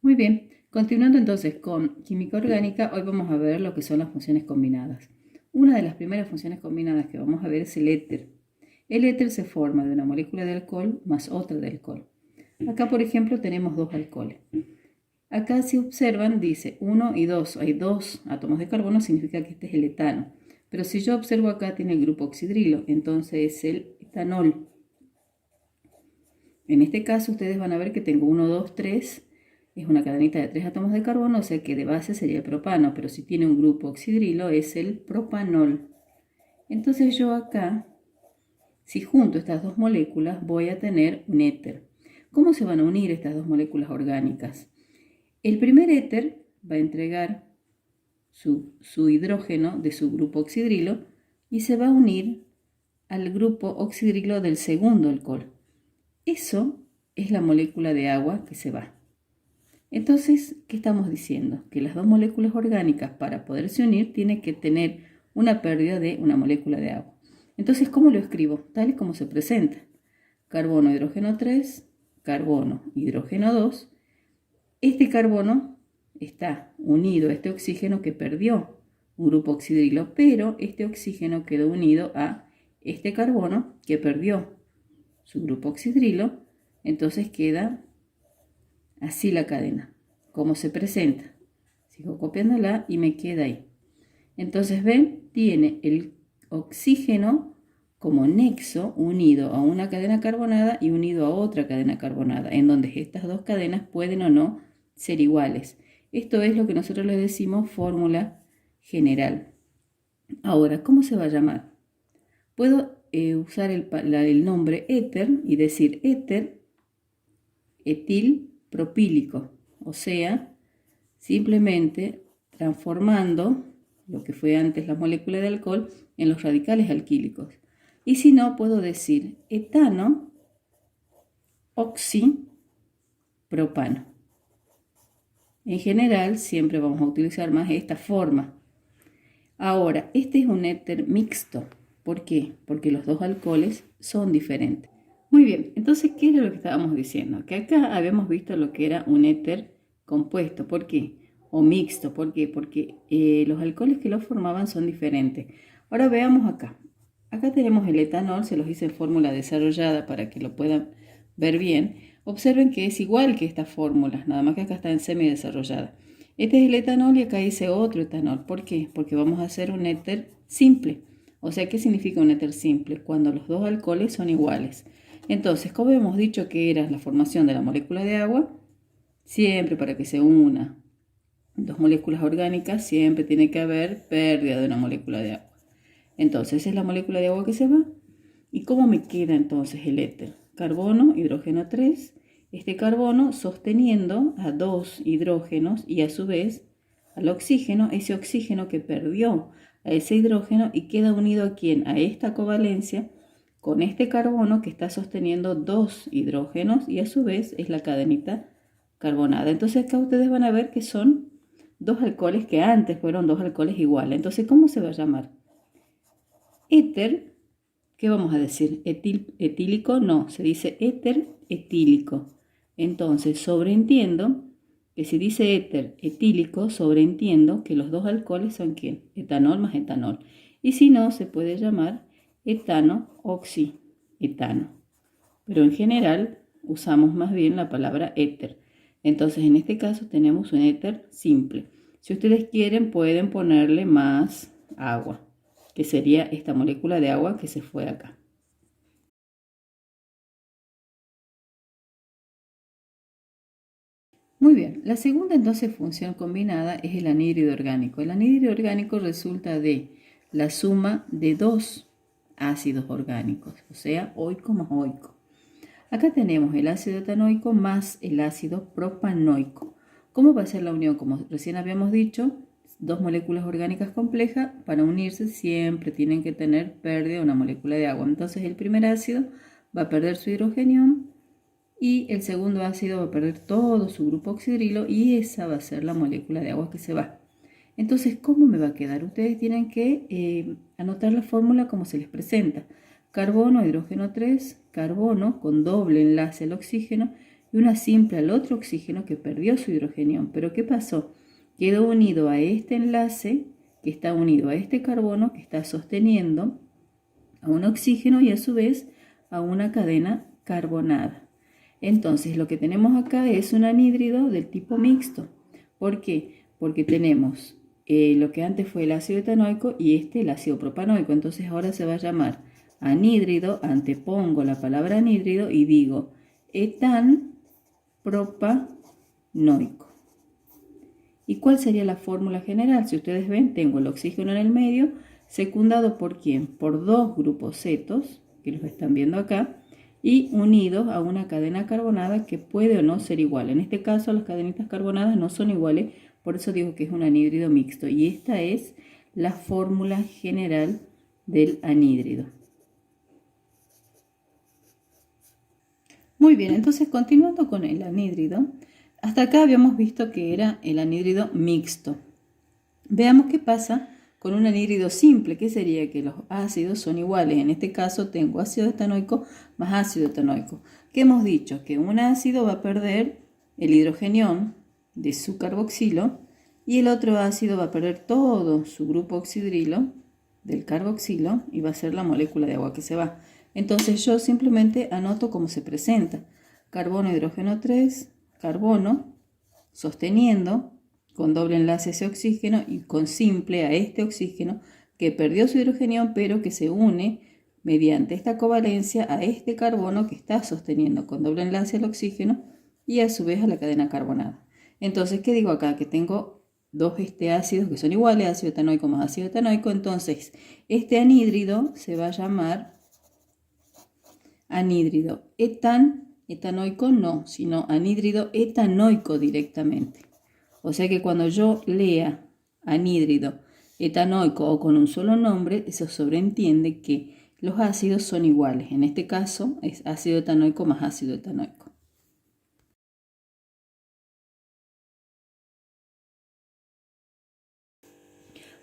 Muy bien, continuando entonces con química orgánica, hoy vamos a ver lo que son las funciones combinadas. Una de las primeras funciones combinadas que vamos a ver es el éter. El éter se forma de una molécula de alcohol más otra de alcohol. Acá, por ejemplo, tenemos dos alcoholes. Acá, si observan, dice 1 y 2. Hay dos átomos de carbono, significa que este es el etano. Pero si yo observo acá, tiene el grupo oxidrilo, entonces es el etanol. En este caso, ustedes van a ver que tengo 1, 2, 3. Es una cadenita de 3 átomos de carbono, o sea que de base sería el propano, pero si tiene un grupo oxidrilo es el propanol. Entonces yo acá, si junto estas dos moléculas, voy a tener un éter. ¿Cómo se van a unir estas dos moléculas orgánicas? El primer éter va a entregar su hidrógeno de su grupo oxidrilo y se va a unir al grupo oxidrilo del segundo alcohol. Eso es la molécula de agua que se va. Entonces, ¿qué estamos diciendo? Que las dos moléculas orgánicas para poderse unir tienen que tener una pérdida de una molécula de agua. Entonces, ¿cómo lo escribo? Tal y como se presenta. Carbono, hidrógeno 3, carbono, hidrógeno 2. Este carbono está unido a este oxígeno que perdió un grupo oxidrilo, pero este oxígeno quedó unido a este carbono que perdió su grupo oxidrilo, entonces queda así la cadena, como se presenta. Sigo copiándola y me queda ahí. Entonces, ven, tiene el oxígeno como nexo unido a una cadena carbonada y unido a otra cadena carbonada, en donde estas dos cadenas pueden o no ser iguales. Esto es lo que nosotros le decimos fórmula general. Ahora, ¿cómo se va a llamar? Puedo usar el nombre éter y decir éter etilpropílico, o sea, simplemente transformando lo que fue antes la molécula de alcohol en los radicales alquílicos. Y si no, puedo decir etano oxipropano. En general, siempre vamos a utilizar más esta forma. Ahora, este es un éter mixto. ¿Por qué? Porque los dos alcoholes son diferentes. Muy bien, entonces, ¿qué era lo que estábamos diciendo? Que acá habíamos visto lo que era un éter compuesto. ¿Por qué? O mixto. ¿Por qué? Porque los alcoholes que lo formaban son diferentes. Ahora veamos acá. Acá tenemos el etanol, se los hice en fórmula desarrollada para que lo puedan ver bien. Observen que es igual que estas fórmulas, nada más que acá está en semidesarrollada. Este es el etanol y acá hice otro etanol. ¿Por qué? Porque vamos a hacer un éter simple. O sea, ¿qué significa un éter simple? Cuando los dos alcoholes son iguales. Entonces, como hemos dicho que era la formación de la molécula de agua, siempre para que se una dos moléculas orgánicas, siempre tiene que haber pérdida de una molécula de agua. Entonces, es la molécula de agua que se va. ¿Y cómo me queda entonces el éter? Carbono, hidrógeno 3. Este carbono sosteniendo a dos hidrógenos y a su vez al oxígeno, ese oxígeno que perdió a ese hidrógeno y queda unido a quién? A esta covalencia con este carbono que está sosteniendo dos hidrógenos y a su vez es la cadenita carbonada. Entonces acá ustedes van a ver que son dos alcoholes que antes fueron dos alcoholes iguales. Entonces, ¿cómo se va a llamar? Éter, ¿qué vamos a decir? ¿Etílico? No, se dice éter etílico. Entonces, sobreentiendo que si dice éter etílico, sobreentiendo que los dos alcoholes son ¿quién? Etanol más etanol. Y si no, se puede llamar etano oxietano. Pero en general usamos más bien la palabra éter. Entonces, en este caso tenemos un éter simple. Si ustedes quieren, pueden ponerle más agua, que sería esta molécula de agua que se fue acá. Muy bien, la segunda entonces función combinada es el anhídrido orgánico. El anhídrido orgánico resulta de la suma de dos ácidos orgánicos, o sea, oico más oico. Acá tenemos el ácido etanoico más el ácido propanoico. ¿Cómo va a ser la unión? Como recién habíamos dicho, dos moléculas orgánicas complejas, para unirse siempre tienen que tener pérdida de una molécula de agua. Entonces el primer ácido va a perder su hidrogenión y el segundo ácido va a perder todo su grupo oxidrilo y esa va a ser la molécula de agua que se va. Entonces, ¿cómo me va a quedar? Ustedes tienen que anotar la fórmula como se les presenta. Carbono, hidrógeno 3, carbono con doble enlace al oxígeno y una simple al otro oxígeno que perdió su hidrogenión. ¿Pero qué pasó? Quedó unido a este enlace que está unido a este carbono que está sosteniendo a un oxígeno y a su vez a una cadena carbonada. Entonces lo que tenemos acá es un anhídrido del tipo mixto. ¿Por qué? Porque tenemos lo que antes fue el ácido etanoico y el ácido propanoico. Entonces ahora se va a llamar anhídrido, antepongo la palabra anhídrido y digo etan propanoico. ¿Y cuál sería la fórmula general? Si ustedes ven, tengo el oxígeno en el medio, secundado ¿por quién? Por dos grupos cetos, que los están viendo acá, y unidos a una cadena carbonada que puede o no ser igual. En este caso, las cadenitas carbonadas no son iguales, por eso digo que es un anhídrido mixto. Y esta es la fórmula general del anhídrido. Muy bien, entonces continuando con el anhídrido, hasta acá habíamos visto que era el anhídrido mixto. Veamos qué pasa con un anhídrido simple, que sería que los ácidos son iguales. En este caso tengo ácido etanoico más ácido etanoico. ¿Qué hemos dicho? Que un ácido va a perder el hidrogenión de su carboxilo y el otro ácido va a perder todo su grupo oxidrilo del carboxilo y va a ser la molécula de agua que se va. Entonces yo simplemente anoto cómo se presenta. Carbono, hidrógeno 3, carbono, sosteniendo con doble enlace ese oxígeno y con simple a este oxígeno que perdió su hidrogenión pero que se une mediante esta covalencia a este carbono que está sosteniendo con doble enlace el oxígeno y a su vez a la cadena carbonada. Entonces, ¿qué digo acá? Que tengo dos ácidos que son iguales, ácido etanoico más ácido etanoico. Entonces, este anhídrido se va a llamar anhídrido etanoico no, sino anhídrido etanoico directamente. O sea que cuando yo lea anhídrido etanoico o con un solo nombre, eso sobreentiende que los ácidos son iguales. En este caso es ácido etanoico más ácido etanoico.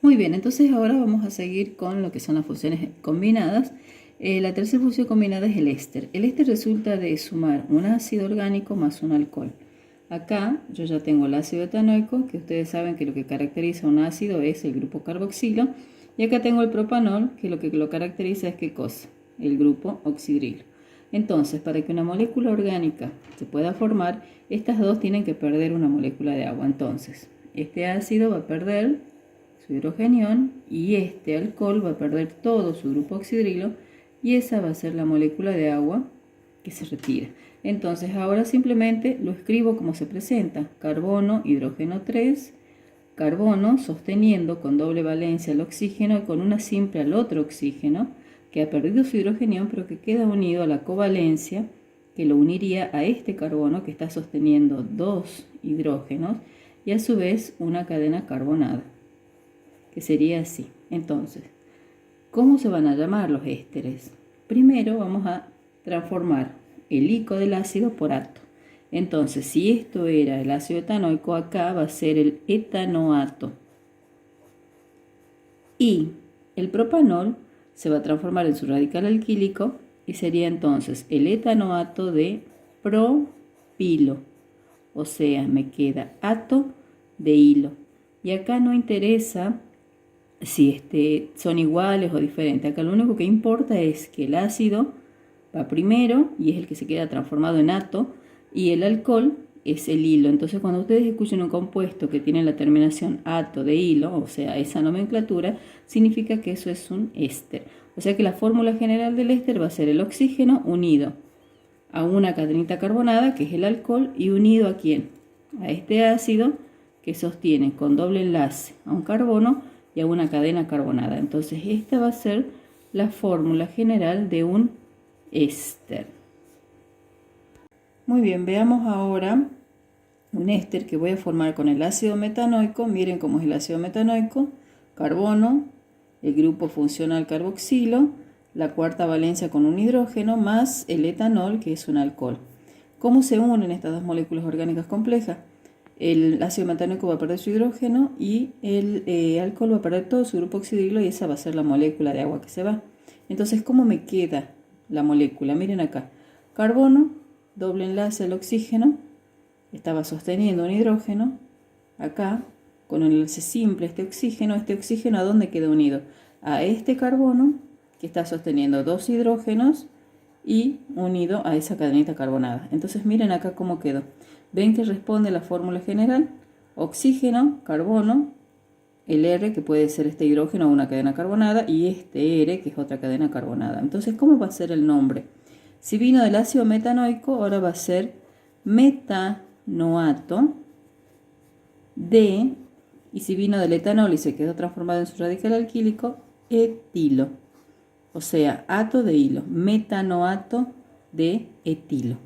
Muy bien, entonces ahora vamos a seguir con lo que son las funciones combinadas. La tercera función combinada es el éster. El éster resulta de sumar un ácido orgánico más un alcohol. Acá yo ya tengo el ácido etanoico, que ustedes saben que lo que caracteriza un ácido es el grupo carboxilo. Y acá tengo el propanol, que lo caracteriza es ¿qué cosa? El grupo oxidrilo. Entonces, para que una molécula orgánica se pueda formar, estas dos tienen que perder una molécula de agua. Entonces, este ácido va a perder su hidrogenión y este alcohol va a perder todo su grupo oxidrilo y esa va a ser la molécula de agua que se retira. Entonces ahora simplemente lo escribo como se presenta: carbono, hidrógeno 3, carbono sosteniendo con doble valencia el oxígeno y con una simple al otro oxígeno que ha perdido su hidrogenión pero que queda unido a la covalencia que lo uniría a este carbono que está sosteniendo dos hidrógenos y a su vez una cadena carbonada, que sería así. Entonces, ¿cómo se van a llamar los ésteres? Primero vamos a transformar el ico del ácido por ato. Entonces, si esto era el ácido etanoico, acá va a ser el etanoato. Y el propanol se va a transformar en su radical alquílico y sería entonces el etanoato de propilo. O sea, me queda ato de hilo. Y acá no interesa si son iguales o diferentes. Acá lo único que importa es que el ácido va primero y es el que se queda transformado en ato y el alcohol es el hilo. Entonces cuando ustedes escuchen un compuesto que tiene la terminación ato de hilo, o sea, esa nomenclatura, significa que eso es un éster. O sea que la fórmula general del éster va a ser el oxígeno unido a una cadenita carbonada, que es el alcohol, y unido ¿a quién? A este ácido que sostiene con doble enlace a un carbono y a una cadena carbonada. Entonces esta va a ser la fórmula general de un éster. Muy bien, veamos ahora un éster que voy a formar con el ácido metanoico. Miren cómo es el ácido metanoico: carbono, el grupo funcional carboxilo, la cuarta valencia con un hidrógeno, más el etanol, que es un alcohol. ¿Cómo se unen estas dos moléculas orgánicas complejas? El ácido metanoico va a perder su hidrógeno y el alcohol va a perder todo su grupo oxidrilo y esa va a ser la molécula de agua que se va. Entonces, ¿cómo me queda la molécula? Miren acá: carbono doble enlace al oxígeno, estaba sosteniendo un hidrógeno, acá, con el enlace simple, este oxígeno, ¿a dónde queda unido? A este carbono, que está sosteniendo dos hidrógenos, y unido a esa cadenita carbonada. Entonces miren acá cómo quedó. ¿Ven que responde la fórmula general? Oxígeno, carbono, el R, que puede ser este hidrógeno o una cadena carbonada, y este R, que es otra cadena carbonada. Entonces, ¿cómo va a ser el nombre? Si vino del ácido metanoico, ahora va a ser metanoato de, y si vino del etanol y se quedó transformado en su radical alquílico, etilo. O sea, ato de hilo, metanoato de etilo.